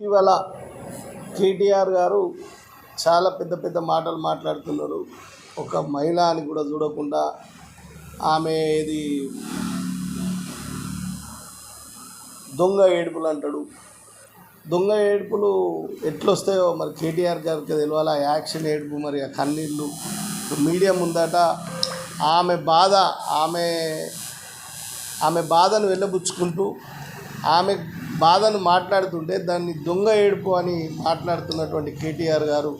ఇవాళ కేటీఆర్ గారు చాలా పెద్ద పెద్ద మాటలు మాట్లాడుతున్నారు. ఒక మహిళ అని కూడా చూడకుండా ఆమె ఇది దొంగ ఏడుపులు అంటాడు. దొంగ ఏడుపులు ఎట్లొస్తాయో మరి కేటీఆర్ గారికి తెలియాలి. యాక్షన్ ఏడుపు మరి ఆ కన్నీళ్ళు మీడియా ముందట ఆమె బాధ ఆమె బాధను వెళ్ళబుచ్చుకుంటూ ఆమె బాధను మాట్లాడుతుంటే దాన్ని దొంగ ఏడుపు అని మాట్లాడుతున్నటువంటి కేటీఆర్ గారు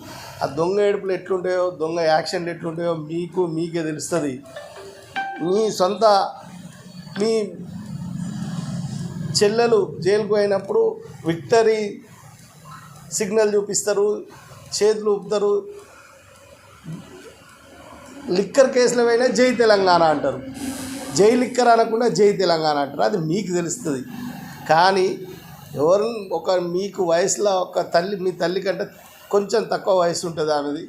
ఆ దొంగ ఏడుపులు ఎట్లుంటాయో దొంగ యాక్షన్లు ఎట్లుంటాయో మీకే తెలుస్తుంది. మీ చెల్లెలు జైలుకు అయినప్పుడు విక్టరీ సిగ్నల్ చూపిస్తారు, చేతులు ఊపుతారు. లిక్కర్ కేసులో అయినా జై తెలంగాణ అంటారు. జై లిక్కర్ అనకుండా జై తెలంగాణ అంటారు. అది మీకు తెలుస్తుంది. కానీ ఎవరు మీకు వయసులో మీ తల్లి కంటే కొంచెం తక్కువ వయసు ఉంటుంది ఆమెది.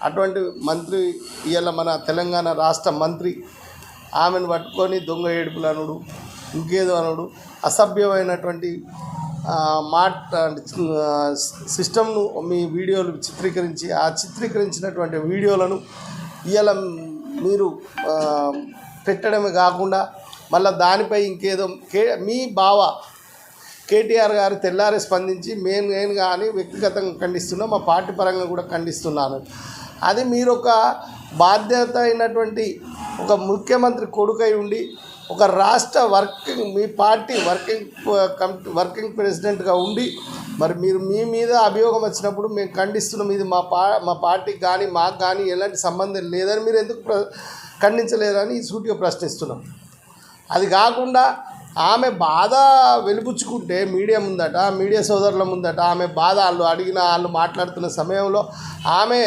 అటువంటి మంత్రి ఇవాళ మన తెలంగాణ రాష్ట్ర మంత్రి ఆమెను పట్టుకొని దొంగ ఏడుపులు అనుడు, ఇంకేదో అనుడు, అసభ్యమైనటువంటి సిస్టమ్ను మీ వీడియోలు చిత్రీకరించి ఆ చిత్రీకరించినటువంటి వీడియోలను ఇవాళ మీరు పెట్టడమే కాకుండా మళ్ళీ దానిపై ఇంకేదో మీ బావ కేటీఆర్ గారు తెల్లారి స్పందించి నేను కానీ వ్యక్తిగతంగా ఖండిస్తున్నా, మా పార్టీ పరంగా కూడా ఖండిస్తున్నాను. అది మీరు ఒక బాధ్యత అయినటువంటి ఒక ముఖ్యమంత్రి కొడుకై ఉండి ఒక రాష్ట్ర మీ పార్టీ వర్కింగ్ ప్రెసిడెంట్గా ఉండి మరి మీరు మీ మీద అభియోగం వచ్చినప్పుడు మేము ఖండిస్తున్నాం. ఇది మా పార్టీకి కానీ మాకు కానీ ఎలాంటి సంబంధం లేదని మీరు ఎందుకు ఖండించలేదని సూటిగా ప్రశ్నిస్తున్నాం. అది కాకుండా ఆమె బాధ వెలిపుచ్చుకుంటే మీడియా సోదరుల ముందట ఆమె బాధ వాళ్ళు మాట్లాడుతున్న సమయంలో ఆమె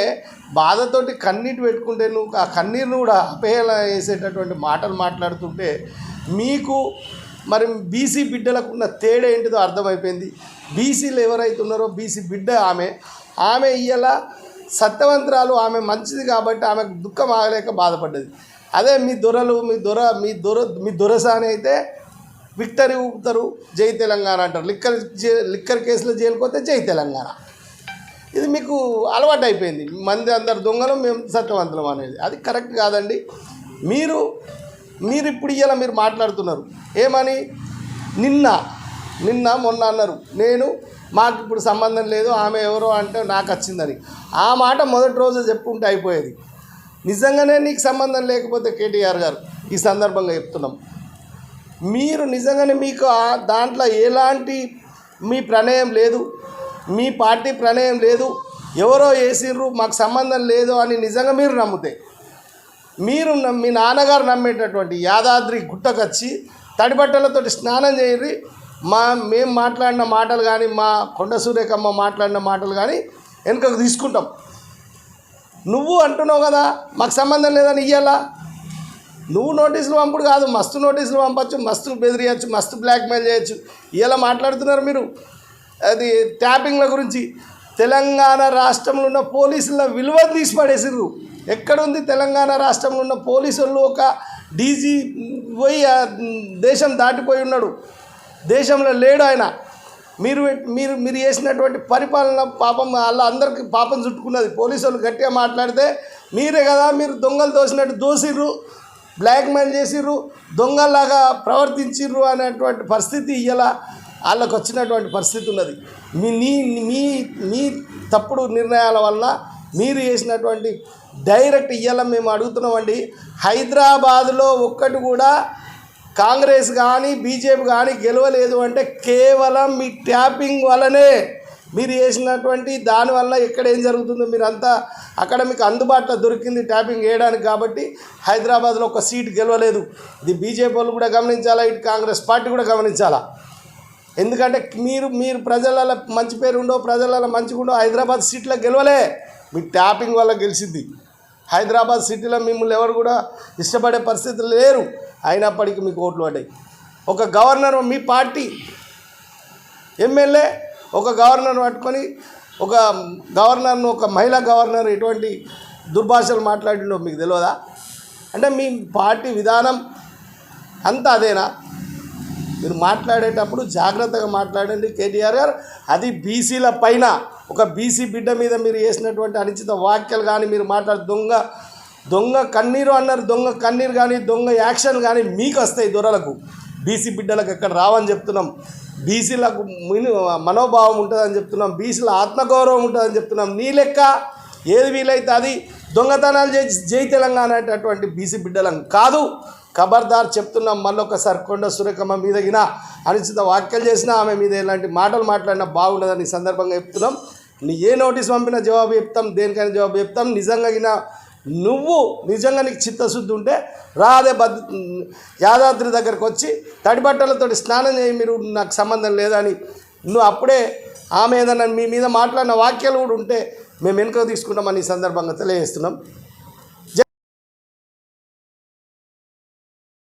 బాధతోటి కన్నీటి పెట్టుకుంటే నువ్వు ఆ కన్నీరును కూడా అపహేళన వేసేటటువంటి మాటలు మాట్లాడుతుంటే మీకు మరి బీసీ బిడ్డలకు ఉన్న తేడా ఏంటిదో అర్థమైపోయింది. బీసీలు ఎవరైతున్నారో బీసీ బిడ్డ ఆమె ఇయ్యాల సత్యవంతురాలు, ఆమె మంచిది కాబట్టి ఆమెకు దుఃఖం ఆగలేక బాధపడ్డది. అదే మీ దొరసాని అయితే విక్టరీ ఊపుతారు, జై తెలంగాణ అంటారు. లిక్కర్ కేసులో జైలుకోతే జై తెలంగాణ. ఇది మీకు అలవాటు అయిపోయింది. మంది అందరు దొంగలు, మేము సత్యవంతులం అనేది. అది కరెక్ట్ కాదండి. మీరు ఇప్పుడు ఇలా మీరు మాట్లాడుతున్నారు ఏమని, నిన్న మొన్న అన్నారు మాకు ఇప్పుడు సంబంధం లేదు, ఆమె ఎవరో అంటే నాకు వచ్చిందని. ఆ మాట మొదటి రోజు చెప్పుకుంటే అయిపోయేది. నిజంగానే నీకు సంబంధం లేకపోతే కేటీఆర్ గారు ఈ సందర్భంగా చెప్తున్నాం, మీరు నిజంగానే మీకు దాంట్లో ఎలాంటి మీ ప్రమేయం లేదు, మీ పార్టీ ప్రమేయం లేదు, ఎవరో వేసిర్రు మాకు సంబంధం లేదు అని నిజంగా మీరు నమ్మితే మీ నాన్నగారు నమ్మేటటువంటి యాదాద్రి గుట్టకొచ్చి తడిబట్టలతో స్నానం చేయరి, మేము మాట్లాడిన మాటలు కానీ మా కొండ సూర్యకమ్మ మాట్లాడిన మాటలు కానీ వెనుకకు తీసుకుంటాం. నువ్వు అంటున్నావు కదా మాకు సంబంధం లేదని ఇయ్యాలా. నువ్వు నోటీసులు పంపుడు కాదు, మస్తు నోటీసులు పంపచ్చు, మస్తు బెదిరియచ్చు, మస్తు బ్లాక్మెయిల్ చేయొచ్చు. ఇలా మాట్లాడుతున్నారు మీరు. అది ట్యాపింగ్ల గురించి తెలంగాణ రాష్ట్రంలో ఉన్న పోలీసుల విలువ తీసి పడేసిర్రు. ఎక్కడుంది తెలంగాణ రాష్ట్రంలో ఉన్న పోలీసులు? ఒక డీజీ పోయి దేశం దాటిపోయి ఉన్నాడు, దేశంలో లేడు ఆయన. మీరు చేసినటువంటి పరిపాలన పాపం అందరికీ పాపం చుట్టుకున్నది. పోలీసు వాళ్ళు గట్టిగా మాట్లాడితే మీరే కదా మీరు దొంగలు దోసినట్టు దోసిర్రు, బ్లాక్మెయిల్ చేసిర్రు, దొంగల్లాగా ప్రవర్తించిర్రు అనేటువంటి పరిస్థితి ఇలా వాళ్ళకు వచ్చినటువంటి పరిస్థితి ఉన్నది. మీ తప్పుడు నిర్ణయాల వల్ల మీరు చేసినటువంటి డైరెక్ట్ ఇయ్యాల మేము అడుగుతున్నామండి. హైదరాబాదులో ఒక్కటి కూడా కాంగ్రెస్ కానీ బీజేపీ కానీ గెలవలేదు అంటే కేవలం మీ ట్యాపింగ్ వల్లనే. మీరు చేసినటువంటి దానివల్ల ఎక్కడ ఏం జరుగుతుందో మీరంతా అక్కడ మీకు అందుబాటులో దొరికింది ట్యాపింగ్ వేయడానికి. కాబట్టి హైదరాబాద్లో ఒక సీట్ గెలవలేదు. ఇది బీజేపీ వాళ్ళు కూడా గమనించాలా, ఇటు కాంగ్రెస్ పార్టీ కూడా గమనించాలా. ఎందుకంటే మీరు ప్రజలలో మంచి పేరు ఉండో, ప్రజలలో మంచిగా ఉండో, హైదరాబాద్ సీట్లో గెలవలే. మీ ట్యాపింగ్ వల్ల గెలిచింది. హైదరాబాద్ సిటీలో మిమ్మల్ని ఎవరు కూడా ఇష్టపడే పరిస్థితులు లేరు, అయినప్పటికీ మీకు ఓట్లు పడ్డాయి. ఒక గవర్నర్, మీ పార్టీ ఎమ్మెల్యే ఒక గవర్నర్ పట్టుకొని ఒక మహిళా గవర్నర్ ఎటువంటి దుర్భాషలు మాట్లాడిండో మీకు తెలియదా? అంటే మీ పార్టీ విధానం అంతా అదేనా? మీరు మాట్లాడేటప్పుడు జాగ్రత్తగా మాట్లాడండి కేటీఆర్ గారు. అది బీసీల పైన ఒక బీసీ బిడ్డ మీద మీరు చేసినటువంటి అనుచిత వాక్యాలు కానీ మీరు మాట్లాడే దొంగ కన్నీరు అన్నారు. దొంగ కన్నీరు కానీ దొంగ యాక్షన్ కానీ మీకు వస్తాయి. దొరలకు బీసీ బిడ్డలకు ఎక్కడ రావని చెప్తున్నాం. బీసీలకు మనోభావం ఉంటుందని చెప్తున్నాం. బీసీల ఆత్మగౌరవం ఉంటుందని చెప్తున్నాం. నీ లెక్క ఏది వీలైతే అది దొంగతనాలు చేసి జై తెలంగాణ అనేటటువంటి బీసీ బిడ్డలను కాదు. ఖబర్దార్ చెప్తున్నాం. మళ్ళొకసారి కొండ సురేఖమ్మ మీదగిన అనుచిత వ్యాఖ్యలు చేసినా ఆమె మీద ఎలాంటి మాటలు మాట్లాడినా బాగుండదని సందర్భంగా చెప్తున్నాం. నీ ఏ నోటీస్ పంపినా జవాబు చెప్తాం, దేనికైనా జవాబు చెప్తాం. నిజంగా నీకు చిత్తశుద్ధి ఉంటే రాదే యాదాద్రి దగ్గరకు వచ్చి తడిబట్టలతో స్నానం చేయి, మీరు నాకు సంబంధం లేదని నువ్వు అప్పుడే ఆమె ఏదన్నా మీ మీద మాట్లాడిన వాక్యాలు కూడా ఉంటే మేము వెనుక తీసుకుంటామని ఈ సందర్భంగా తెలియజేస్తున్నాం.